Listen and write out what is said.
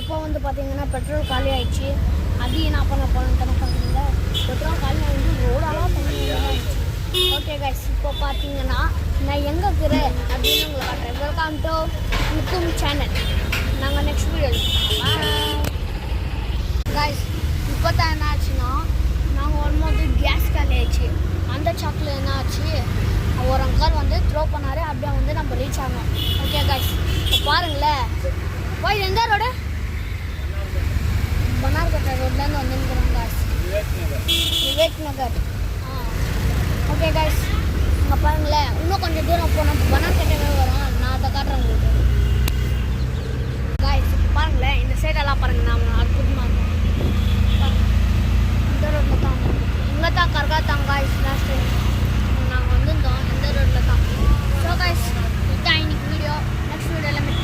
இப்போ வந்து பார்த்தீங்கன்னா பெட்ரோல் காலி ஆயிடுச்சு. அது என்ன பண்ண போகிறோன்னு பார்த்தீங்கன்னா பெட்ரோல் காலி ஆகிட்டு ரோடெல்லாம் தண்ணி ஆயிடுச்சு. ஓகே கைஸ், இப்போ பார்த்தீங்கன்னா நான் எங்கே இருக்கிறேன் அப்படின்னு உங்களை காட்டுறேன். வெல்கம் டு முக்கும் சேனல். நாங்கள் நெக்ஸ்ட் வீடியோவில் கைஸ். இப்போ தான் என்ன ஆச்சுன்னா நாங்கள் வரும்போது கேஸ் காலி ஆயிடுச்சு. அந்த சாக்கில் என்ன ஆச்சு, ஒரு அங்கர் வந்து த்ரோ பண்ணார். அப்படியே வந்து நம்ம ரீச் ஆகணும். ஓகே கைஸ், இப்போ பாருங்களேன். போய் எந்த ரோடு? பனார்கட்டை ரோட்லேருந்து வந்துருக்குறோம் கைஸ். விவேக் நகர். ஓகே கைஸ், இங்கே பாருங்களேன். இன்னும் கொஞ்சம் தூரம் போனோம், பனார்கட்டைவே வரும். நான் அதை காட்டுறேன் உங்களுக்கு கைஸ். பாருங்களேன், இந்த சைடெல்லாம் பாருங்கள். நான் அற்புதமாக இருக்கும். இந்த ரோட்டில் தான் இங்கே தான் கர்காத்தாங்க கைஸ். லாஸ்ட் டைம் நாங்கள் வந்துருந்தோம் இந்த ரோட்டில் தான். ஸோ கைஸ், இதுதான் இன்னைக்கு வீடியோ. நெக்ஸ்ட் வீடியோவில் மீட்